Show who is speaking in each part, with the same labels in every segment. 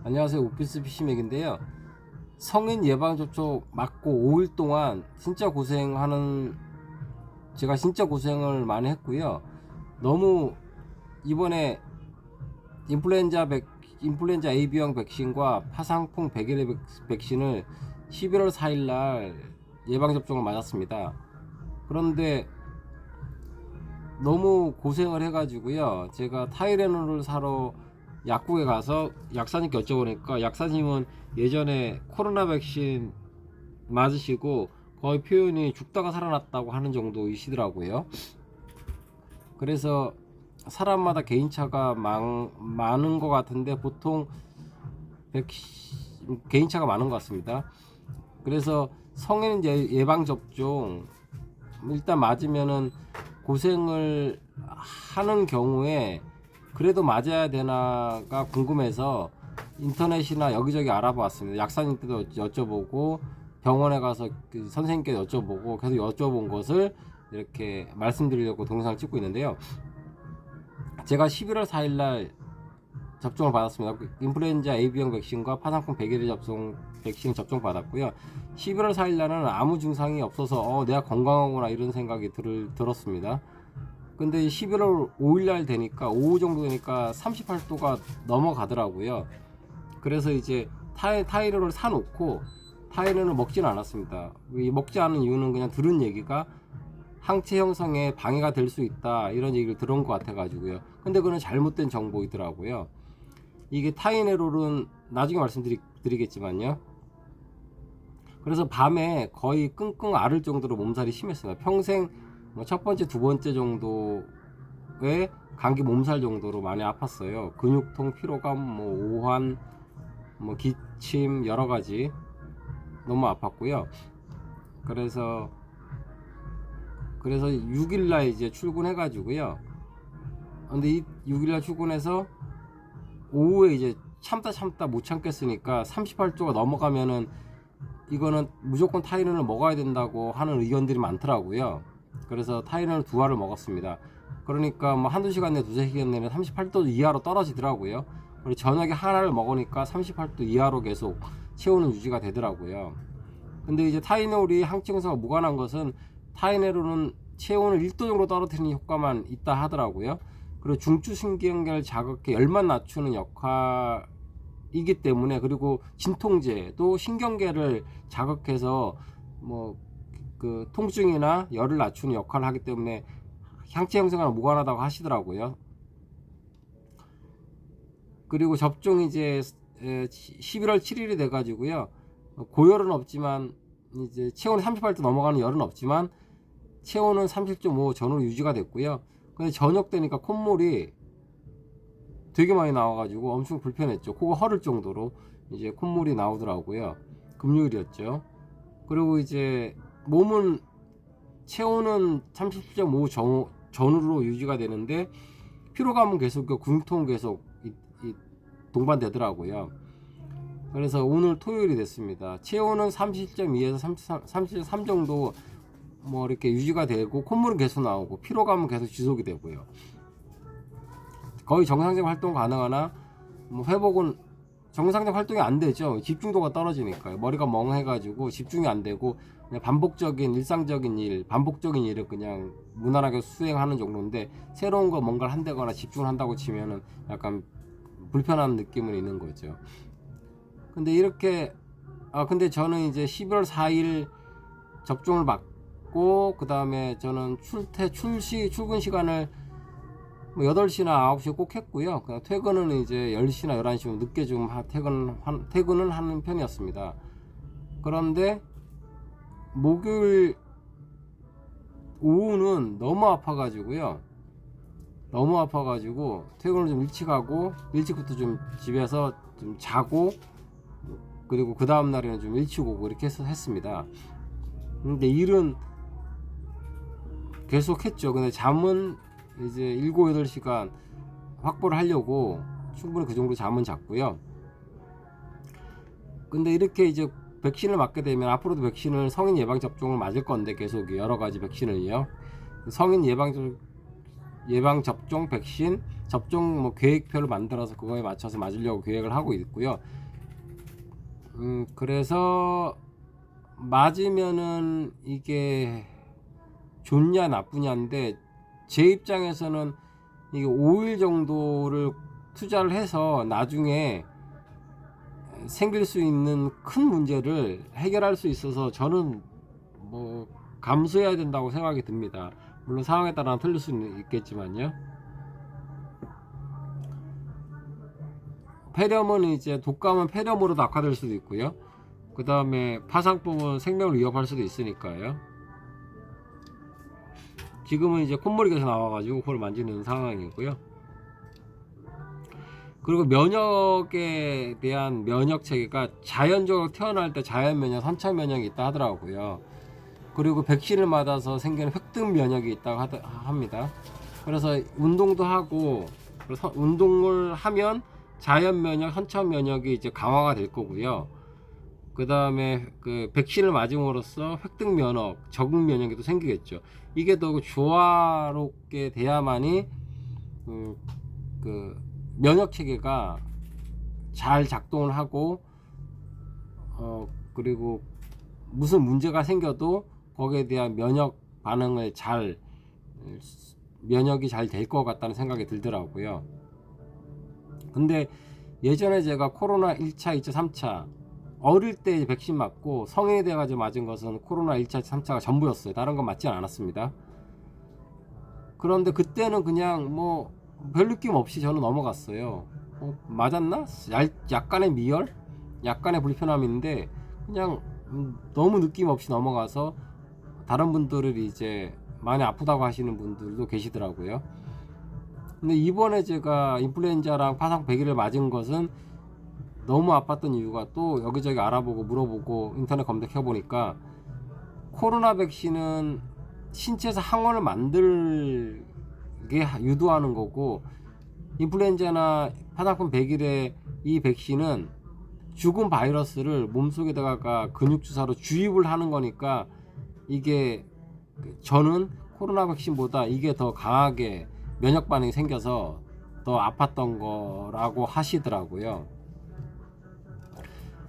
Speaker 1: 안녕하세요. 오피스 피시맥인데요. 성인 예방접종 맞고 5일 동안 제가 진짜 고생을 많이 했고요. 너무 이번에 인플루엔자 A병 백신과 파상풍 백일의 백신을 11월 4일 날 예방접종을 맞았습니다. 그런데 너무 고생을 해가지고요. 제가 타이레놀을 사러 약국에 가서 약사님께 여쭤보니까 약사님은 예전에 코로나 백신 맞으시고 거의 표현이 죽다가 살아났다고 하는 정도이시더라고요. 그래서 사람마다 개인차가 많은 것 같은데 보통 개인차가 많은 것 같습니다. 그래서 성인 예방접종 일단 맞으면은 고생을 하는 경우에 그래도 맞아야 되나가 궁금해서 인터넷이나 여기저기 알아봤습니다. 약사님께도 여쭤보고 병원에 가서 그 선생님께 여쭤보고 계속 여쭤본 것을 이렇게 말씀드리려고 동영상을 찍고 있는데요. 제가 11월 4일 날 접종을 받았습니다. 인플루엔자 A병 백신과 파상풍 백일의 백신 접종 받았고요. 11월 4일 날은 아무 증상이 없어서 내가 건강하구나 이런 생각이 들었습니다. 근데 11월 5일 날 되니까 오후 정도 되니까 38도가 넘어가더라고요. 그래서 이제 타이레놀을 사놓고 타이레놀을 먹지는 않았습니다. 먹지 않은 이유는 그냥 들은 얘기가 항체 형성에 방해가 될 수 있다 이런 얘기를 들은 것 같아 가지고요. 근데 그건 잘못된 정보이더라고요. 이게 타이레놀은 나중에 말씀드리겠지만요. 그래서 밤에 거의 끙끙 앓을 정도로 몸살이 심했습니다. 평생 첫 번째, 두 번째 정도의 감기 몸살 정도로 많이 아팠어요. 근육통, 피로감, 오한, 기침 여러 가지 너무 아팠고요. 그래서 6일날 이제 출근해가지고요. 근데 이 6일날 출근해서 오후에 이제 참다 못 참겠으니까 38도가 넘어가면은 이거는 무조건 타이레놀을 먹어야 된다고 하는 의견들이 많더라고요. 그래서 타이레놀 2알을 먹었습니다. 그러니까 한두 시간 내 두세 시간 내에 38도 이하로 떨어지더라고요. 그리고 저녁에 하나를 먹으니까 38도 이하로 계속 체온은 유지가 되더라고요. 근데 이제 타이레놀이 항체 형성과 무관한 것은 타이레놀은 체온을 1도 정도 떨어뜨리는 효과만 있다 하더라고요. 그리고 중추신경계를 자극해 열만 낮추는 역할이기 때문에, 그리고 진통제도 신경계를 자극해서 그 통증이나 열을 낮추는 역할을 하기 때문에 항체 형성과 무관하다고 하시더라고요. 그리고 접종이 이제 11월 7일이 돼 가지고요. 고열은 없지만 이제 체온이 38도 넘어가는 열은 없지만 체온은 37.5 전후로 유지가 됐고요. 근데 저녁 되니까 콧물이 되게 많이 나와가지고 엄청 불편했죠. 코가 허를 정도로 이제 콧물이 나오더라고요. 금요일이었죠. 그리고 이제 몸은 체온은 37.5 전후로 유지가 되는데 피로감은 계속, 근육통 계속 동반되더라고요. 그래서 오늘 토요일이 됐습니다. 체온은 37.2에서 33 정도 이렇게 유지가 되고 콧물은 계속 나오고 피로감은 계속 지속이 되고요. 거의 정상적 활동 가능하나 회복은 정상적 활동이 안 되죠. 집중도가 떨어지니까요. 머리가 멍해가지고 집중이 안 되고 그냥 일상적인 반복적인 일을 그냥 무난하게 수행하는 정도인데, 새로운 거 뭔가를 한다거나 집중을 한다고 치면은 약간 불편한 느낌은 있는 거죠. 근데 근데 저는 이제 11월 4일 접종을 받고 그 다음에 저는 출근 시간을 8시나 9시에 꼭 했고요. 퇴근은 이제 10시나 11시 늦게 좀 퇴근은 하는 편이었습니다. 그런데 목요일 오후는 너무 아파가지고 퇴근을 좀 일찍 하고 일찍부터 좀 집에서 좀 자고, 그리고 그 다음 날에는 좀 일찍 오고 이렇게 했습니다. 근데 일은 계속 했죠. 근데 잠은 이제 7, 8시간 확보를 하려고 충분히 그 정도 잠은 잤고요. 근데 이렇게 이제 백신을 맞게 되면 앞으로도 성인 예방접종을 맞을 건데, 계속 여러 가지 백신을요. 성인 예방 접종 백신 접종 뭐 계획표를 만들어서 그거에 맞춰서 맞으려고 계획을 하고 있고요. 그래서 맞으면은 이게 좋냐 나쁘냐인데 제 입장에서는 이게 5일 정도를 투자를 해서 나중에 생길 수 있는 큰 문제를 해결할 수 있어서 저는 뭐 감수해야 된다고 생각이 듭니다. 물론 상황에 따라 틀릴 수는 있겠지만요. 폐렴은 이제 독감은 폐렴으로도 악화될 수도 있고요. 그 다음에 파상풍은 생명을 위협할 수도 있으니까요. 지금은 이제 콧물이 나와가지고 그걸 만지는 상황이고요. 그리고 면역에 대한 면역 체계가 자연적으로 태어날 때 자연 면역, 선천 면역이 있다 하더라고요. 그리고 백신을 맞아서 생기는 획득 면역이 있다고 합니다. 그래서 운동도 하고 운동을 하면 자연 면역, 선천 면역이 이제 강화가 될 거고요. 그 다음에 그 백신을 맞음으로써 획득 면역, 적응 면역이 또 생기겠죠. 이게 더 조화롭게 돼야만이 그 면역 체계가 잘 작동을 하고 그리고 무슨 문제가 생겨도 거기에 대한 면역 반응을 면역이 잘 될 것 같다는 생각이 들더라고요. 근데 예전에 제가 코로나 1차, 2차, 3차 어릴 때 백신 맞고 성인이 돼가지고 맞은 것은 코로나 1차, 3차가 전부였어요. 다른 건 맞지 않았습니다. 그런데 그때는 그냥 뭐 별 느낌 없이 저는 넘어갔어요. 맞았나? 약간의 미열? 약간의 불편함인데 그냥 너무 느낌 없이 넘어가서 다른 분들을 이제 많이 아프다고 하시는 분들도 계시더라고요. 근데 이번에 제가 인플루엔자랑 파상 배기를 맞은 것은 너무 아팠던 이유가 또 여기저기 알아보고 물어보고 인터넷 검색해 보니까 코로나 백신은 신체에서 항원을 만들게 유도하는 거고 인플루엔자나 파상풍 배길의 이 백신은 죽은 바이러스를 몸속에다가 근육 주사로 주입을 하는 거니까 이게 저는 코로나 백신보다 이게 더 강하게 면역 반응이 생겨서 더 아팠던 거라고 하시더라고요.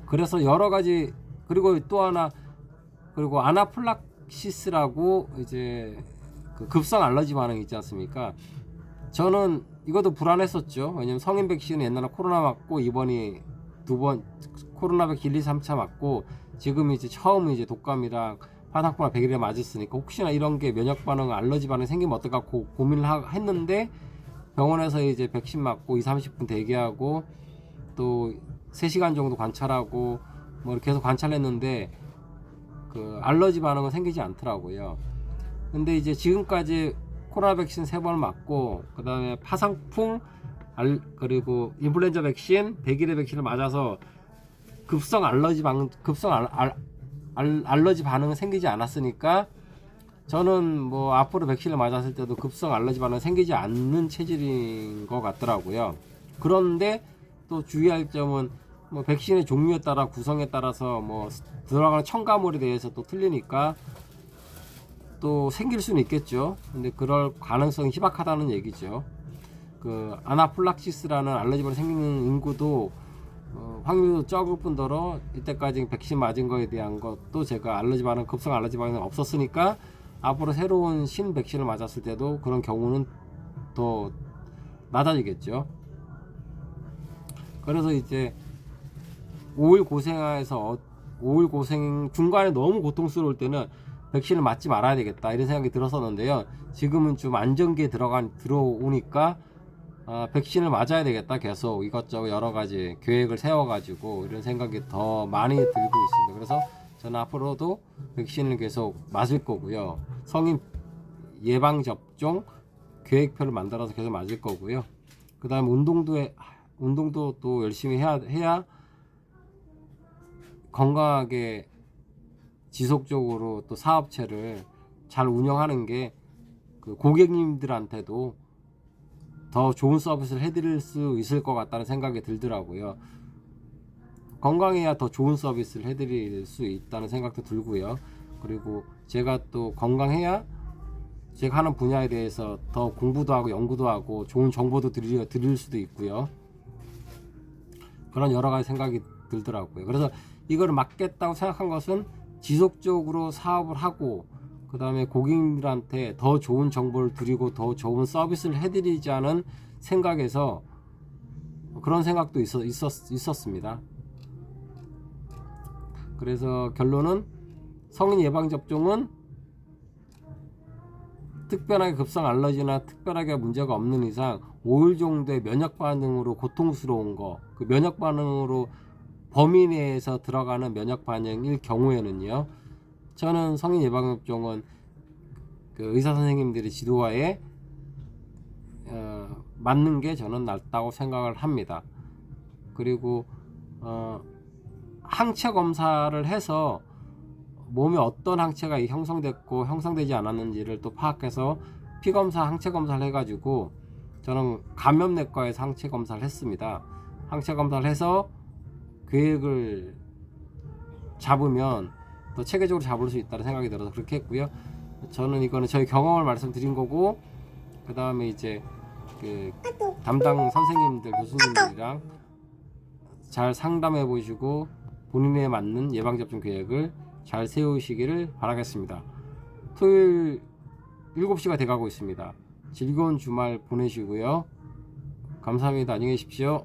Speaker 1: 그래서 여러 가지 그리고 또 하나 그리고 아나플락시스라고 이제 그 급성 알러지 반응이 있지 않습니까? 저는 이것도 불안했었죠. 왜냐면 성인 백신은 옛날에 코로나 맞고 이번이 두 번 코로나 백신 1, 2, 3차 맞고 지금 이제 처음 이제 독감이랑 파상풍이랑 백일에 맞았으니까 혹시나 이런 게 면역 반응, 알러지 반응 생기면 어떨까 고민을 했는데 병원에서 이제 백신 맞고 2, 30분 대기하고 또 3시간 정도 관찰하고 뭐 계속 관찰했는데 그 알러지 반응은 생기지 않더라고요. 근데 이제 지금까지 코로나 백신 3번 맞고 그 다음에 파상풍 그리고 인플루엔자 백신, 백일의 백신을 맞아서 급성 알러지 반응, 알러지 반응은 생기지 않았으니까 저는 뭐 앞으로 백신을 맞았을 때도 급성 알러지 반응 생기지 않는 체질인 것 같더라고요. 그런데 또 주의할 점은 뭐 백신의 종류에 따라 구성에 따라서 뭐 들어가는 첨가물에 대해서 또 틀리니까 또 생길 수는 있겠죠. 근데 그럴 가능성이 희박하다는 얘기죠. 그 아나플락시스라는 알러지 반응 생기는 인구도 확률도 적을 뿐더러 이때까지 백신 맞은 거에 대한 것도 제가 알러지 반응, 급성 알러지 반응이 없었으니까 앞으로 새로운 신 백신을 맞았을 때도 그런 경우는 더 낮아지겠죠. 그래서 이제 5일 고생해서 5일 고생 중간에 너무 고통스러울 때는 백신을 맞지 말아야 되겠다 이런 생각이 들었었는데요. 지금은 좀 안정기에 들어오니까 백신을 맞아야 되겠다 계속 이것저것 여러 가지 계획을 세워가지고 이런 생각이 더 많이 들고 있습니다. 그래서 저는 앞으로도 백신을 계속 맞을 거고요. 성인 예방접종 계획표를 만들어서 계속 맞을 거고요. 그 다음에 운동도 또 열심히 해야 건강하게 지속적으로 또 사업체를 잘 운영하는 게 그 고객님들한테도 더 좋은 서비스를 해드릴 수 있을 것 같다는 생각이 들더라고요. 건강해야 더 좋은 서비스를 해드릴 수 있다는 생각도 들고요. 그리고 제가 또 건강해야 제가 하는 분야에 대해서 더 공부도 하고 연구도 하고 좋은 정보도 드릴 수도 있고요. 그런 여러 가지 생각이 들더라고요. 그래서 이걸 막겠다고 생각한 것은 지속적으로 사업을 하고 그 다음에 고객님들한테 더 좋은 정보를 드리고 더 좋은 서비스를 해드리자는 생각에서 그런 생각도 있었습니다. 그래서 결론은 성인 예방접종은 특별하게 급성 알러지나 특별하게 문제가 없는 이상 5일 정도의 면역 반응으로 고통스러운 거, 그 면역 반응으로 범위 내에서 들어가는 면역 반응일 경우에는요, 저는 성인 예방접종은 그 의사 선생님들의 지도하에 맞는 게 저는 낫다고 생각을 합니다. 그리고 항체 검사를 해서 몸에 어떤 항체가 형성됐고 형성되지 않았는지를 또 파악해서 피검사, 항체 검사를 해가지고 저는 감염내과에서 항체 검사를 했습니다. 항체 검사를 해서 계획을 잡으면 더 체계적으로 잡을 수 있다는 생각이 들어서 그렇게 했고요. 저는 이거는 저희 경험을 말씀드린 거고, 그 다음에 이제 그 담당 선생님들, 교수님들이랑 잘 상담해 보시고 본인에 맞는 예방접종 계획을 잘 세우시기를 바라겠습니다. 토요일 7시가 돼가고 있습니다. 즐거운 주말 보내시고요. 감사합니다. 안녕히 계십시오.